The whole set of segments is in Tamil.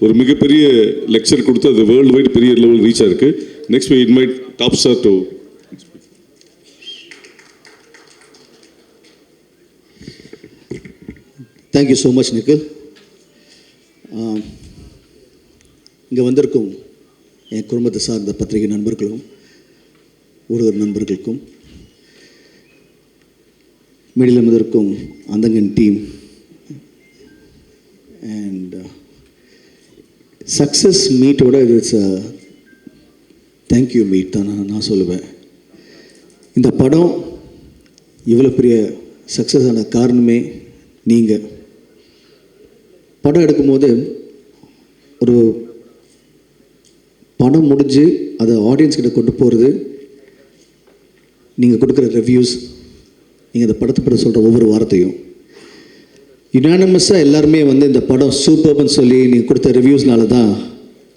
ஒரு மிகப்பெரிய லெக்சர் கொடுத்து அது வேர்ல்டு வைட் பெரிய லெவல் ரீச் ஆயிருக்கு. Next we invite top star to. Thank you so much Nikhil. இங்கே வந்திருக்கும் என் குடும்பத்தை சார்ந்த பத்திரிகை நண்பர்களும் ஊடக நண்பர்களுக்கும் மீடியில் வந்திருக்கும் அந்தங்கன் டீம் அண்ட் சக்ஸஸ் மீட்டோட இட்ஸ் தேங்க்யூ மீட் தான் நான் சொல்லுவேன். இந்த படம் இவ்வளோ பெரிய சக்ஸஸ் ஆன காரணமே நீங்கள். படம் எடுக்கும்போது ஒரு படம் முடிஞ்சு அதை ஆடியன்ஸ் கிட்ட கொண்டு போகிறது, நீங்கள் கொடுக்குற ரிவ்யூஸ், நீங்கள் இந்த படத்தை பற்றி சொல்கிற ஒவ்வொரு வார்த்தையும் யுனானிமஸாக எல்லாருமே வந்து இந்த படம் சூப்பர்னு சொல்லி நீங்கள் கொடுத்த ரிவ்யூஸ்னால தான்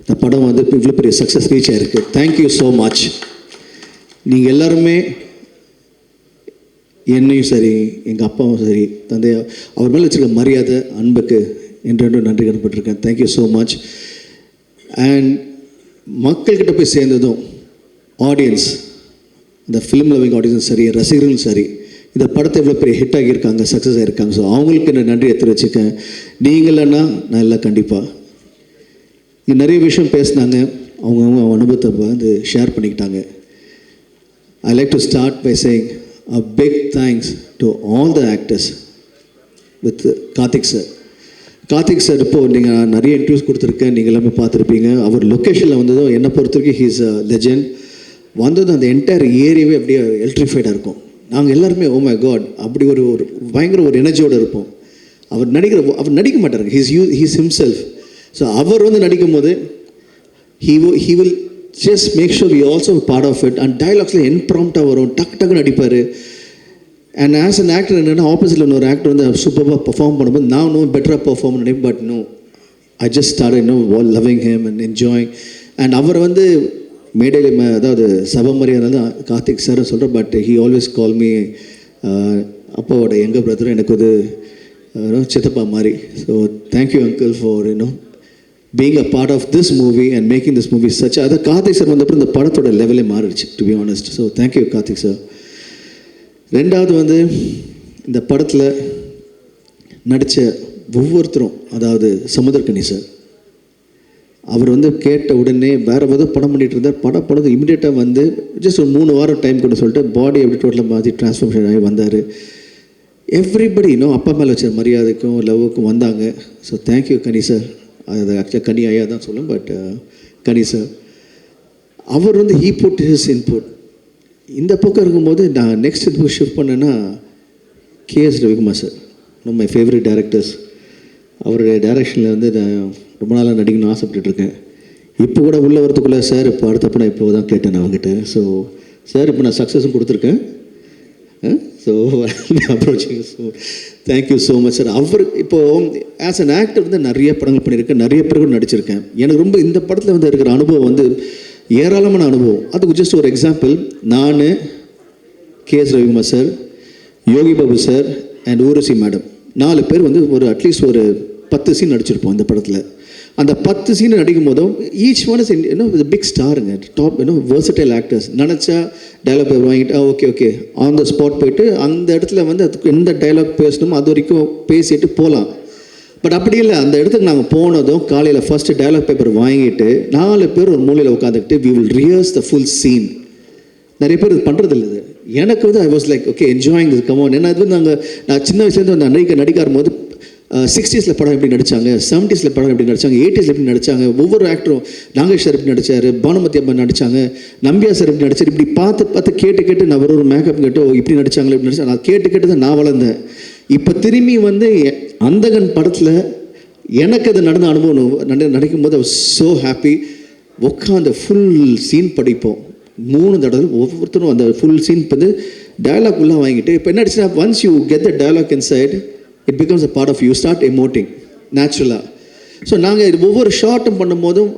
இந்த படம் வந்து இவ்வளோ பெரிய சக்ஸஸ் ரீச் ஆகிருக்கு. Thank you so much. நீங்கள் எல்லாருமே என்னையும் சரி, எங்கள் அப்பாவும் சரி, தந்தை அவர் மேலே வச்சுருக்க மரியாதை, அன்புக்கு என்றென்றும் நன்றி கடன்பட்டிருக்கேன். Thank you so much. அண்ட் மக்கள்கிட்ட போய் சேர்ந்ததும் ஆடியன்ஸ், இந்த ஃபிலிம் லவிங் ஆடியன்ஸும் சரி, ரசிகர்களும் சரி, இந்த படத்தை இவ்வளோ பெரிய ஹிட் ஆகியிருக்காங்க, சக்ஸஸ் ஆகியிருக்காங்க. ஸோ அவங்களுக்கு நான் நன்றி எடுத்து வச்சுக்கேன். நீங்களன்னா நான் இல்லை கண்டிப்பாக. இங்கே நிறைய விஷயம் பேசினாங்க, அவங்க அனுபவத்தை வந்து ஷேர் பண்ணிக்கிட்டாங்க. I like to start by saying a big thanks to all the actors with Karthik sir. Karthik sir இப்போது நீங்கள் நிறைய இன்டர்வியூஸ் கொடுத்துருக்கேன், நீங்கள் எல்லாமே பார்த்துருப்பீங்க. அவர் லொக்கேஷனில் வந்ததும் என்னை பொறுத்த வரைக்கும் ஹீஸ் அ லெஜெண்ட். வந்ததும் அந்த என்டையர் ஏரியாவே அப்படியே எலக்ட்ரிஃபைடாக இருக்கும். நாங்கள் எல்லாருமே ஓ மை காட் அப்படி ஒரு பயங்கர ஒரு எனர்ஜியோடு இருப்போம். அவர் நடிக்க மாட்டாருங்க, ஹீஸ் ஹிம்செல்ஃப். ஸோ அவர் வந்து நடிக்கும் போது he will just make sure we also part of it. And dialoguesல impromptu வரும், டக்குன்னு நடிப்பார். அண்ட் ஆஸ் அன் ஆக்டர் என்னென்னா ஆப்போசிட்டில் இன்னொரு ஆக்டர் வந்து சூப்பராக பர்ஃபார்ம் பண்ணும்போது நான் இன்னும் பெட்டராக பர்ஃபார்ம் பண்ணேன். But no, I just start loving him and enjoying. And அவர் வந்து மேடையில் அதாவது சபை மரியாதை கார்த்திக் சார் சொல்கிறேன். But he always call me அப்பாவோட எங்கள் பிரதரும் எனக்கு ஒரு சித்தப்பா மாதிரி. So thank you uncle for being a part of this movie and making this movie such a Karthik sir வந்தப்பறம் இந்த படத்தோட லெவலே மாறிடுச்சு, to be honest. So thank you Karthik sir. ரெண்டாவது வந்து இந்த படத்தில் நடித்த ஒவ்வொருத்தரும், அதாவது சமுத்திரக்கனி சார், அவர் வந்து கேட்ட உடனே வேறு ஏதோ படம் பண்ணிகிட்டு இருந்தார். படம் இமீடியட்டாக வந்து ஜஸ்ட் ஒரு 3 வாரம் டைம் கொண்டு சொல்லிட்டு பாடி எப்படி டோட்டலாக மாற்றி ட்ரான்ஸ்ஃபர்மேஷன் ஆகி வந்தார். எவ்ரிபடி அப்பா மேலே வச்ச மரியாதைக்கும் லவ்வுக்கும் வந்தாங்க. ஸோ தேங்க்யூ கனி சார். அது ஆக்சுவலாக கனி ஐயா தான் சொல்லும், பட் கனி சார் அவர் வந்து ஹீ புட் ஹிஸ் இன்புட். இந்த பக்கம் இருக்கும்போது நான் நெக்ஸ்ட் இதுக்கு ஷிஃப்ட் பண்ணேன்னா KS Ravikumar sir, one of my favourite directors. அவருடைய டைரக்ஷனில் வந்து நான் ரொம்ப நாளாக நடிக்கணும்னு ஆசைப்பட்டுருக்கேன். இப்போ கூட உள்ளே வரத்துக்குள்ளே சார் இப்போ அடுத்தப்போ நான் இப்போ தான் கேட்டேன் அவங்ககிட்ட. ஸோ சார் இப்போ நான் சக்ஸஸும் கொடுத்துருக்கேன். So approaching. So thank you so much sir. அவர் இப்போது ஆஸ் அன் ஆக்டர் வந்து நிறைய படங்கள் பண்ணியிருக்கேன், நிறைய பேர்கள் நடிச்சிருக்கேன். எனக்கு ரொம்ப இந்த படத்தில் வந்து இருக்கிற அனுபவம் வந்து ஏராளமான அனுபவம். அதுக்கு ஜஸ்ட் ஒரு எக்ஸாம்பிள், நான், KS Ravikumar sir, Yogi Babu sir and Urvashi madam 4 பேர் வந்து ஒரு அட்லீஸ்ட் ஒரு 10 சீன் நடிச்சிருப்போம் இந்த படத்தில். அந்த 10 சீன் நடிக்கும் போதும் ஈச் ஒன் இஸ் பிக் ஸ்டாருங்க, டாப் வெர்சடைல் ஆக்டர்ஸ். நினச்சா டைலாக் பேப்பர் வாங்கிட்டு ஓகே ஆன் த ஸ்பாட் போயிட்டு அந்த இடத்துல வந்து அதுக்கு எந்த டைலாக் பேசணுமோ அது வரைக்கும் பேசிட்டு போகலாம். பட் அப்படி இல்லை, அந்த இடத்துக்கு நாங்கள் போனதும் காலையில் ஃபஸ்ட்டு டைலாக் பேப்பர் வாங்கிட்டு 4 பேர் ஒரு மூலையில் உட்காந்துக்கிட்டு we will rehearse the full scene. நிறைய பேர் இது பண்ணுறதில்ல. இது எனக்கு வந்து I was like okay enjoying this come on. ஏன்னா இது வந்து நான் சின்ன வயசுலேருந்து வந்து நடிக்க ஆரம்போது 60s படம் எப்படி நடித்தாங்க, 70s படம் எப்படி நடித்தாங்க, 80s எப்படி நடித்தாங்க, ஒவ்வொரு ஆக்டரும் நாகேஷ் சார் எப்படி நடித்தார், பானுமதி அம்மா நடித்தாங்க, நம்பியா சார் எப்படி நடிச்சார், இப்படி பார்த்து கேட்டு நான் ஒரு மேக்கப் கேட்டு இப்படி நடித்தாங்களே இப்படி நடிச்சாங்க. நான் கேட்டு தான் நான் வளர்ந்தேன். இப்போ திரும்பி வந்து அந்தகன் படத்தில் எனக்கு அது நடந்த அனுபவம் நடிக்கும் போது ஐ வாஸ் ஸோ ஹாப்பி. உட்காந்து ஃபுல் சீன் படிப்போம் 3 தடவை ஒவ்வொருத்தரும் அந்த ஃபுல் சீன் வந்து டயலாக் உள்ளே வாங்கிட்டு. இப்போ என்ன ஆச்சுன்னா once you get the dialogue inside it becomes a part of you start emoting நேச்சுரலாக. ஸோ நாங்கள் ஒவ்வொரு ஷார்ட்டும் பண்ணும்போதும்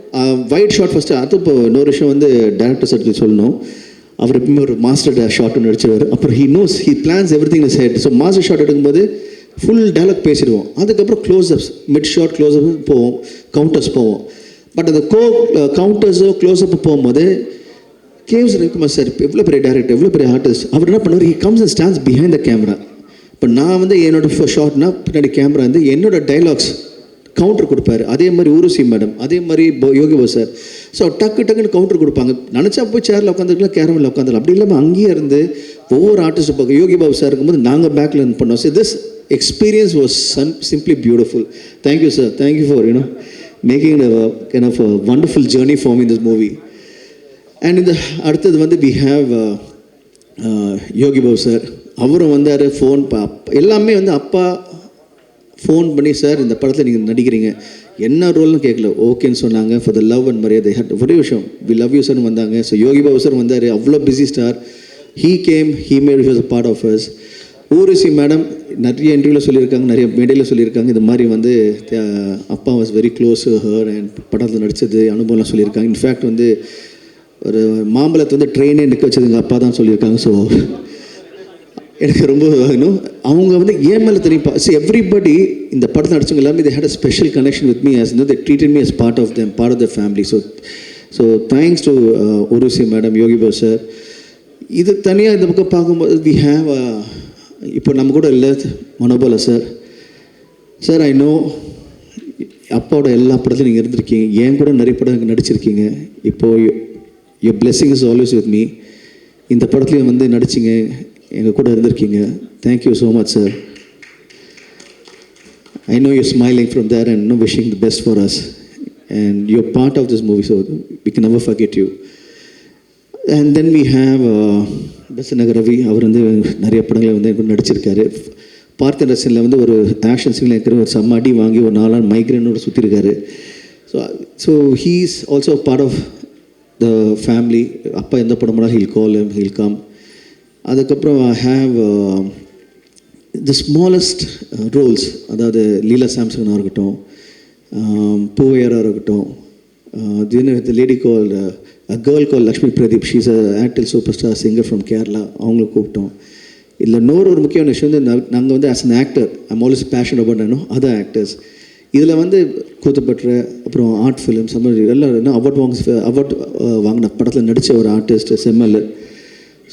வைட் ஷார்ட் ஃபஸ்ட்டு. அது இப்போ இன்னொரு விஷயம் வந்து டேரக்டர் சார் சொல்லணும், அவர் எப்பவுமே ஒரு மாஸ்டர் ஷார்ட் நடிச்சிருவார். அப்புறம் he knows he plans everything his head. So master shot எடுக்கும்போது ஃபுல் டயலாக் பேசிடுவோம். அதுக்கப்புறம் க்ளோஸ்அப்ஸ், மிட் ஷார்ட் க்ளோஸ்அப் போவோம், கவுண்டர்ஸ் போவோம். பட் அந்த கவுண்டர்ஸோ க்ளோஸ்அப் போகும்போது கேவ்ஸ் ரவிக்குமார் சார் எவ்வளோ பெரிய டேரக்டர், எவ்வளோ பெரிய ஆர்டிஸ்ட், அவர் என்ன பண்ணுவார், he comes and stands behind the camera. இப்போ நான் வந்து என்னோட ஷார்ட்னா பின்னாடி கேமரா வந்து என்னோட டைலாக்ஸ் கவுண்டர் கொடுப்பாரு. அதே மாதிரி ஊருசி மேடம், அதே மாதிரி யோகி பாபு சார். ஸோ டக்குன்னு கவுண்டர் கொடுப்பாங்க. நினச்சா போய் சேரில் உட்காந்துருக்கலாம், கேரமில் உட்காந்துருக்கலாம். அப்படி இல்லாமல் அங்கேயே இருந்து ஒவ்வொரு ஆர்டிஸ்ட் பார்க்க யோகி பாபு சார் இருக்கும்போது நாங்கள் பேக்கில் இருந்து பண்ணோம். So this experience was simply beautiful. Thank you, sir. Thank you for making a kind of a wonderful journey for me in this movie. And in the அடுத்தது வந்து we have Yogi Babu sir. அவரும் வந்தார். ஃபோன் எல்லாமே வந்து அப்பா ஃபோன் பண்ணி, சார் இந்த படத்தில் நீங்கள் நடிக்கிறீங்க, என்ன ரோல்னு கேட்கல, ஓகேன்னு சொன்னாங்க. ஃபார் த லவ் அண்ட் மரியாதை ஒரே விஷயம், வி லவ் யூ சார்னு வந்தாங்க. ஸோ யோகி பாபு சார் வந்தார். அவ்வளோ busy star. He came, he made was a part of us. Urvashi madam நிறைய இன்டர்வியூவில் சொல்லியிருக்காங்க, நிறைய மேடையில் சொல்லியிருக்காங்க. இது மாதிரி வந்து அப்பா was very close to her and படத்தில் நடித்தது அனுபவம்லாம் சொல்லியிருக்காங்க. இன்ஃபேக்ட் வந்து ஒரு மாம்பழத்தை வந்து ட்ரெயினே நிற்க வச்சது எங்கள் அப்பா தான் சொல்லியிருக்காங்க. ஸோ எனக்கு ரொம்ப அவங்க வந்து ஏன் மேலே தெரியும். ஸோ எவ்ரிபடி இந்த படத்தில் நடிச்சவங்க எல்லாமே they had a special connection with me, as they treated me as part of them, part of the family. So thanks to Urvashi madam, Yogi Babu sir. இது தனியாக இந்த பக்கம் பார்க்கும்போது we have இப்போ நம்ம கூட இல்லை Manobala sir. Sir I know அப்பாவோட எல்லா படத்துலையும் நீங்கள் இருந்திருக்கீங்க, ஏன் கூட நிறைய படம் நடிச்சிருக்கீங்க. இப்போது your blessing is always with me. இந்த படத்துலையும் வந்து நடிச்சிங்க, எங்கள் கூட இருந்திருக்கீங்க. Thank you so much sir. I know you're smiling from there and wishing the best for us, and you're part of this movie, so we can never forget you. And then we have Besant Nagar Ravi. அவர் வந்து நிறைய படங்களை வந்து எனக்கு நடிச்சிருக்காரு. பார்த்தன் ரசனில் வந்து ஒரு ஆக்ஷன் சீனில் இருக்கிற ஒரு செம்ம அடி வாங்கி ஒரு 4 நாள் மைக்ரேனோட சுற்றிருக்காரு. So he is also part of the family. அப்பா எந்த படம் பண்ணாலும் he'll call him, he'll come. அதுக்கப்புறம் I have the smallest roles, அதாவது லீலா சாம்சனாக இருக்கட்டும், பூவையராக இருக்கட்டும், the lady called a girl called Lakshmi Pradeep. She's a actual superstar singer from Kerala. அவங்கள கூப்பிட்டோம். இதில் ஒரு முக்கியமான விஷயம் வந்து நாங்கள் வந்து as an actor I'm always fashion about other actors. இதில் வந்து கூத்துப்பற்ற, அப்புறம் ஆர்ட் ஃபிலிம்ஸ், அந்த மாதிரி எல்லாம் அவார்ட் வாங்கின படத்தில் நடித்த ஒரு ஆர்டிஸ்ட் செம்மல்.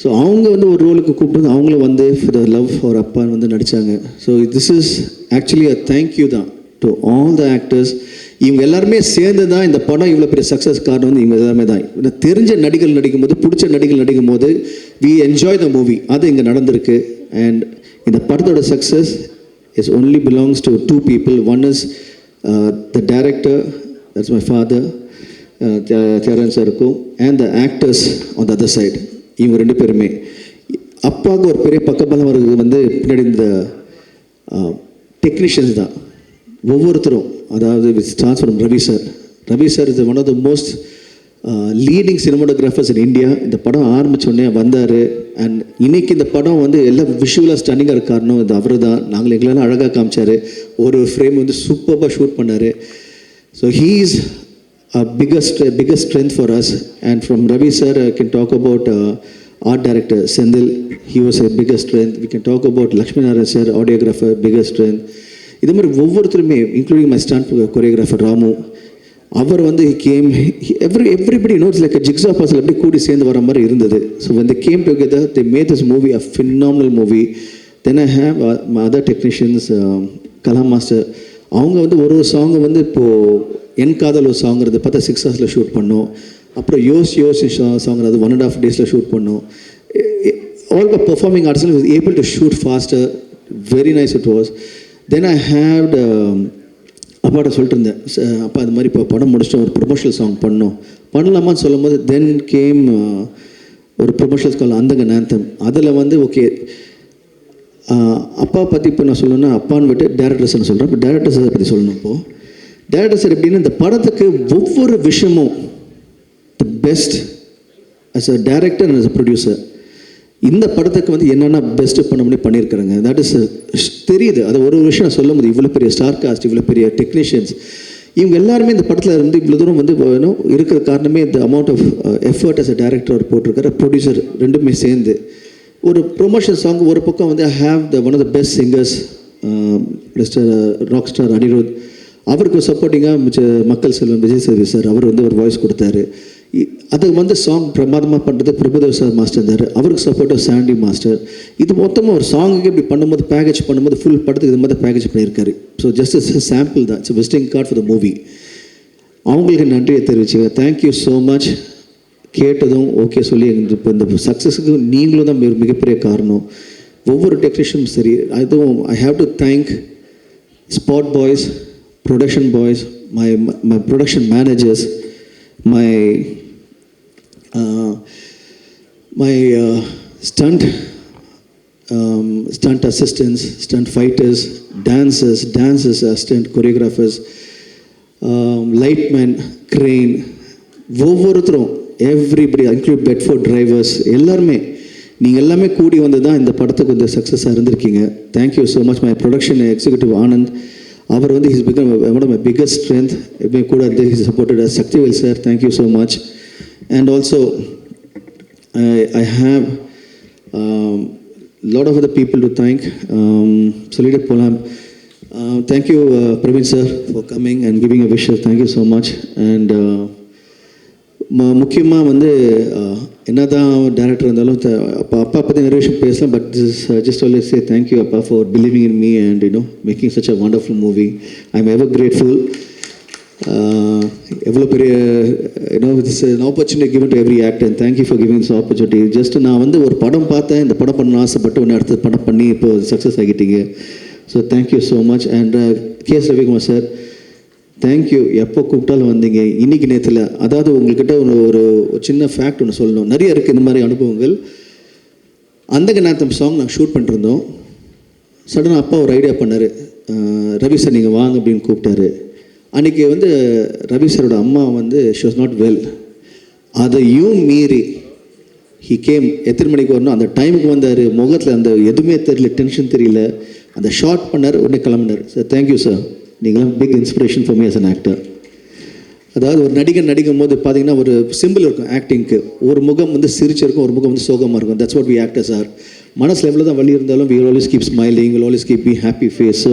ஸோ அவங்க வந்து ஒரு ரோலுக்கு கூப்பிட்டு அவங்களும் வந்து ஃபார் த லவ் ஃபார் அப்பான்னு வந்து நடித்தாங்க. So this is actually a thank you தான் டு ஆல் த ஆக்டர்ஸ். இவங்க எல்லாருமே சேர்ந்து தான் இந்த படம் இவ்வளோ பெரிய சக்ஸஸ் காரணம் வந்து இவங்க எல்லாமே தான். தெரிஞ்ச நடிகர்கள் நடிக்கும்போது, பிடிச்ச நடிகர்கள் நடிக்கும்போது வி என்ஜாய் த மூவி. அது இங்கே நடந்திருக்கு. அண்ட் இந்த படத்தோட success is only belongs to 2 people. One is the director, that's my father, Thiagarajan சாருக்கும், and the actors on the other side. இவங்க 2 பேருமே. அப்பாவுக்கு ஒரு பெரிய பக்கபலம் வருது வந்து பின்னாடி இந்த டெக்னீஷியன்ஸ் தான் ஒவ்வொருத்தரும். அதாவது with starts from Ravi sir. Ravi sir is one of the most leading cinematographers in India. இந்த படம் ஆரம்பித்தோடனே வந்தார். அண்ட் இன்னைக்கு இந்த படம் வந்து எல்லாம் விஷுவலாக ஸ்டன்னிங்காக இருக்க காரணம் இது அவர் தான். நாங்கள் எங்களெல்லாம் அழகாக காமிச்சார். ஒரு ஃப்ரேம் வந்து சூப்பராக ஷூட் பண்ணார். So he is biggest strength for us. And from Ravi sir I can talk about art director Sendil, he was a biggest strength. We can talk about Lakshmi Narayan sir, audiographer, biggest strength. இது மாதிரி ஒவ்வொருத்தருமே, including my stand choreographer Ramu, அவர் வந்து came everybody knows like a jigsaw puzzle எப்படி கூடி சேர்ந்து வர மாதிரி இருந்தது. So when they came together they made this movie a phenomenal movie. Then I have my other technicians, Kala master. அவங்க வந்து ஒரு சாங்கை வந்து இப்போது என் காதல் ஒரு சாங்கிறது பார்த்தா 6 hours ஷூட் பண்ணோம். அப்புறம் யோசி சாங்கிறது 1.5 days ஷூட் பண்ணோம். All the performing artist was able to shoot faster. Very nice it was. Then I have அப்பாட்ட சொல்லிட்டு இருந்தேன், அப்பா அது மாதிரி இப்போ படம் முடிச்சுட்டு ஒரு ப்ரொமோஷனல் சாங் பண்ணலாமான்னு சொல்லும் போது தென் கேம் ஒரு ப்ரொமோஷனல் கால் அந்தங்க நேந்தம். அதில் வந்து ஓகே அப்பா பற்றி இப்போ நான் சொல்லணும்னா அப்பான்னு விட்டு டேரக்டர்ஸ்ன்னு சொல்கிறேன். இப்போ டேரக்டர்ஸை பற்றி சொல்லணும். இப்போது டேரக்டர் சார் எப்படின்னா இந்த படத்துக்கு ஒவ்வொரு விஷயமும் the best as a director and as a producer. இந்த படத்துக்கு வந்து என்னென்ன பெஸ்ட்டு பண்ண முடியும் பண்ணியிருக்கிறாங்க. தட் இஸ் தெரியுது. அது ஒரு விஷயம் நான் சொல்லும் போது இவ்வளோ பெரிய ஸ்டார் காஸ்ட், இவ்வளோ பெரிய டெக்னீஷியன்ஸ், இவங்க எல்லாருமே இந்த படத்தில் இருந்து இவ்வளோ தூரம் வந்து இருக்கிற காரணமே இந்த amount of effort as a director அவர் போட்டிருக்காரு, ப்ரொடியூசர் ரெண்டுமே சேர்ந்து. ஒரு ப்ரொமோஷன் சாங் ஒரு பக்கம் வந்து I have the one of the best singers mister rock star Anirudh, அவருக்கு சப்போர்ட்டிங்காக மக்கள் செல்வன் விஜய் சேவி சார், அவர் வந்து ஒரு வாய்ஸ் கொடுத்தாரு. அது வந்து சாங் பிரமாதமாக பண்ணுறது பிரபுதேவ் சார் மாஸ்டர் இருந்தார், அவருக்கு சப்போர்ட்டாக சாண்டி மாஸ்டர். இது மொத்தமாக ஒரு சாங்குக்கு இப்படி பண்ணும்போது பேக்கேஜ் பண்ணும்போது ஃபுல் படத்துக்கு இது மாதிரி பேக்கேஜ் பண்ணியிருக்காரு. ஸோ ஜஸ்ட் சாம்பிள் தான், it's visiting card for the movie. அவங்களுக்கு நன்றியை தெரிவிச்சுங்க. Thank you so much. கேட்டதும் ஓகே சொல்லி இப்போ இந்த சக்ஸஸுக்கு நீங்களும் தான் மிகப்பெரிய காரணம். ஒவ்வொரு டெக்னீஷியனும் சரி, அதுவும் I have to thank spot boys, production boys, my production managers, my stunt assistants, stunt fighters, dancers, assistant choreographers, lightmen, crane, ஒவ்வொருத்தரும் எவ்ரிபடி இன்க்ளூட் பெட்ஃபோர்ட் டிரைவர்ஸ், எல்லாருமே நீங்கள் எல்லாமே கூடி வந்து தான் இந்த படத்துக்கு வந்து சக்ஸஸாக இருந்திருக்கீங்க. Thank you so much. My production executive Anand, அவர் வந்து his become one of my biggest strength. எப்பவுமே கூட இருந்து his supported Sakthivel sir, thank you so much. And also I have lot of other people to thank. சொல்லிட்டு போகலாம். Thank you Praveen sir for coming and giving a wish. Thank you so much. And முக்கியமாக வந்து என்ன தான் டேரக்டர் இருந்தாலும் அப்பா பற்றி நிறைய விஷயம் பேசலாம். But just always say thank you அப்பா for believing in me and making such a wonderful movie. I am ever grateful. எவ்வளோ பெரிய it's an opportunity given to every actor, and thank you for giving this opportunity. Just நான் வந்து ஒரு படம் பார்த்தேன், இந்த படம் பண்ண ஆசைப்பட்டு ஒன்று அடுத்த படம் பண்ணி இப்போ சக்ஸஸ் ஆகிட்டீங்க. So thank you so much. And KS Ravikumar sir, thank you. எப்போ கூப்பிட்டாலும் வந்தீங்க. இன்றைக்கி நேரத்தில் அதாவது உங்கள்கிட்ட ஒரு சின்ன ஃபேக்ட் ஒன்று சொல்லணும். நிறைய இருக்குது இந்த மாதிரி அனுபவங்கள். அந்த நேரத்தம் சாங் நாங்கள் ஷூட் பண்ணிருந்தோம். சடனாக அப்பா ஒரு ஐடியா பண்ணார், ரவி சார் நீங்கள் வாங்க அப்படின்னு கூப்பிட்டாரு. அன்றைக்கி வந்து ரவி சாரோட அம்மா வந்து ஷி வாஸ் நாட் வெல். அதையும் மீறி ஹி கேம். எத்தனை மணிக்கு வரணும் அந்த டைமுக்கு வந்தார். முகத்தில் அந்த எதுவுமே தெரியல, டென்ஷன் தெரியல. அந்த ஷார்ட் பண்ணார், உடனே கிளம்பினார். சார் தேங்க்யூ சார், நீங்களாம் big inspiration for me as an actor. அதாவது ஒரு நடிக்கும் போது பார்த்தீங்கன்னா ஒரு சிம்பிள் இருக்கும் ஆக்டிங்க்கு. ஒரு முகம் வந்து சிரிச்சிருக்கும், ஒரு முகம் வந்து சோகமாக இருக்கும். That's what we actors are. மனசில் எவ்வளோ தான் வலி இருந்தாலும் we will always keep smiling, we will always keep being happy face. So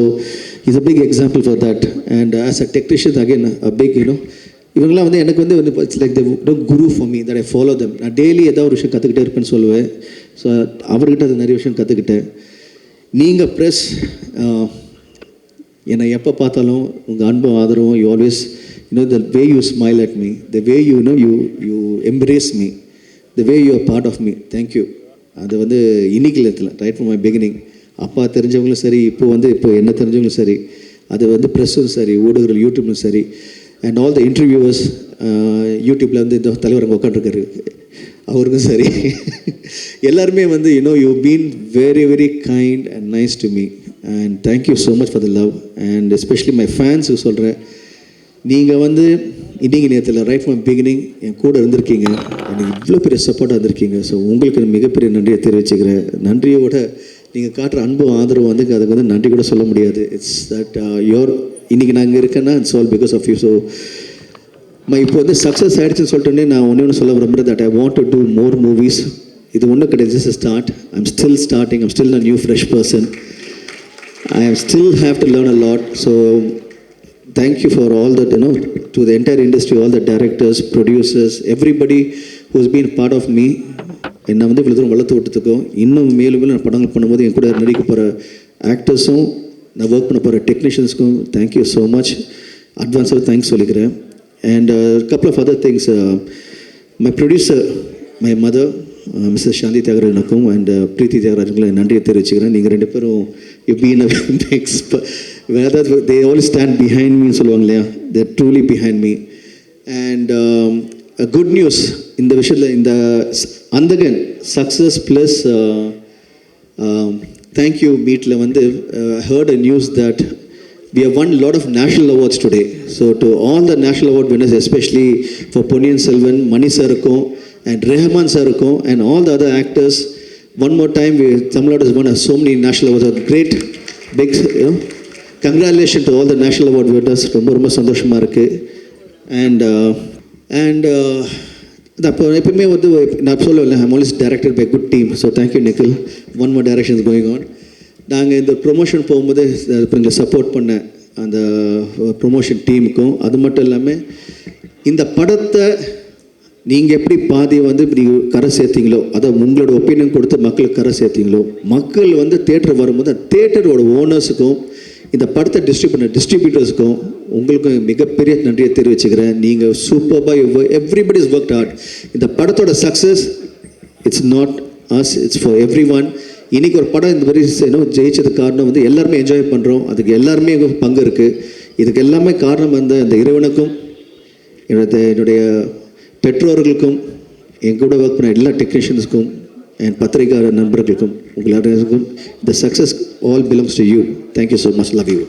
he's a big example for that. And as a technician again a big இவங்களாம் வந்து எனக்கு வந்து it's like the Guru for me, that I follow தம். நான் டெய்லி ஏதாவது ஒரு விஷயம் கற்றுக்கிட்டே இருப்பேன்னு சொல்லுவேன். ஸோ அவர்கிட்ட அது நிறைய விஷயம் கற்றுக்கிட்டேன். நீங்கள் ப்ரெஸ் என்னை எப்போ பார்த்தாலும் உங்கள் அன்பும் ஆதரவும், you always the way you smile at me, the way you embrace me, the way you are part of me. Thank you. அது வந்து இன்னைக்கு இடத்துல ரைட் ஃப்ரம் மை பிகினிங். அப்பா தெரிஞ்சவங்களும் சரி, இப்போ என்ன தெரிஞ்சவங்களும் சரி, அது வந்து ப்ரெஸ்ஸும் சரி, ஊடகங்கள் யூடியூப்லும் சரி, அண்ட் ஆல் த இன்டர்வியூவர்ஸ் யூடியூப்பில் வந்து இந்த தலைவர் அங்கே உட்காந்துருக்காரு, அவருக்கும் சரி, எல்லாருமே வந்து you been very very kind and nice to me. And thank you so much for the love. And especially my ஃபேன்ஸுக்கு சொல்கிறேன், நீங்கள் வந்து இன்றைக்கி நேரத்தில் ரைட் ஃப்ரம் பிகினிங் என் கூட இருந்திருக்கீங்க, எனக்கு இவ்வளோ பெரிய சப்போர்ட்டாக இருந்திருக்கீங்க. ஸோ உங்களுக்கு மிகப்பெரிய நன்றியை தெரிவிச்சுக்கிறேன். நன்றியோட நீங்கள் காட்டுற அன்பு ஆதரவு வந்து அதுக்கு வந்து நன்றி கூட சொல்ல முடியாது. இட்ஸ் தட் இன்றைக்கி நான் இங்கே இருக்கேன்னா it's all because of you. So இப்போ வந்து சக்ஸஸ் ஆகிடுச்சுன்னு சொல்லிட்டோன்னே நான் ஒன்று சொல்ல விரும்புகிறேன், that I want to do more movies. இது ஒன்றும் கிடையாது, just start. I'm still starting, I'm still a new fresh person. I still have to learn a lot. So thank you for all that, to the entire industry, all the directors, producers, everybody who's been part of me. என்னை வந்து இவ்வளோ தூரம் வளர்த்து விட்டதுக்கும், இன்னும் மேலும் நான் படங்கள் பண்ணும்போது என் கூட நடிக்க போகிற ஆக்டர்ஸும், நான் ஒர்க் பண்ண போகிற டெக்னீஷியன்ஸ்க்கும் தேங்க்யூ ஸோ மச். அட்வான்ஸாக தேங்க்ஸ் சொல்லிக்கிறேன். And couple of other things. My producer, my mother, Mrs Shanthi தியாகராஜனுக்கும் அண்ட் பிரீத்தி தியாகராஜனுக்கும் நன்றியை தெரிவிச்சுக்கிறேன். நீங்கள் ரெண்டு பேரும் எப்படின்னு அதாவது தே ஆல்வேஸ் ஸ்டாண்ட் பிஹைண்ட் மீன்னு சொல்லுவாங்க இல்லையா, they truly behind me. And good news இந்த விஷயத்தில், இந்த அந்தகன் சக்ஸஸ் ப்ளஸ் தேங்க்யூ மீட்டில் வந்து heard a news that we have won a lot of national awards today. So to all the national award winners, especially for Ponniyin Selvan, Mani sirukkum and Rehman sirukkum and all the other actors, one more time Tamil Nadu has won so many national awards. A great big congratulations to all the national award winners. ரொம்ப சந்தோஷமா இருக்கு. and அப்போ எப்பவுமே வந்து நான் சொல்லுவேன், I'm always directed by a good team. So thank you Nikhil. One more direction is going on. நாங்கள் இந்த ப்ரொமோஷன் போகும்போது எங்களை சப்போர்ட் பண்ண அந்த ப்ரொமோஷன் டீமுக்கும், அது மட்டும் இல்லாமல் இந்த படத்தை நீங்கள் எப்படி பாதியை வந்து இப்படி கரை சேர்த்தீங்களோ, அதை உங்களோட ஒப்பீனியன் கொடுத்து மக்களுக்கு கரை சேர்த்தீங்களோ, மக்கள் வந்து தேட்டர் வரும்போது தேட்டரோட ஓனர்ஸுக்கும் இந்த படத்தை டிஸ்ட்ரிபியூட்டர்ஸுக்கும் உங்களுக்கும் மிகப்பெரிய நன்றியை தெரிவிச்சுக்கிறேன். நீங்கள் சூப்பராக எவ்ரிபடி இஸ் ஒர்க் ஹார்ட். இந்த படத்தோட success it's not us, it's for everyone. இன்றைக்கி ஒரு படம் இந்த மாதிரி ஜெயிச்சதுக்கு காரணம் வந்து எல்லாருமே என்ஜாய் பண்ணுறோம், அதுக்கு எல்லாருமே பங்கு இருக்குது. இதுக்கு எல்லாமே காரணம் வந்து அந்த இறைவனுக்கும் என்னுடைய பெற்றோர்களுக்கும் எங்கூட ஒர்க் பண்ண எல்லா டெக்னீஷியன்ஸுக்கும் என் பத்திரிகை நண்பர்களுக்கும் உங்கள் எல்லாருக்கும் இந்த success all belongs to you. Thank you so much. Love you.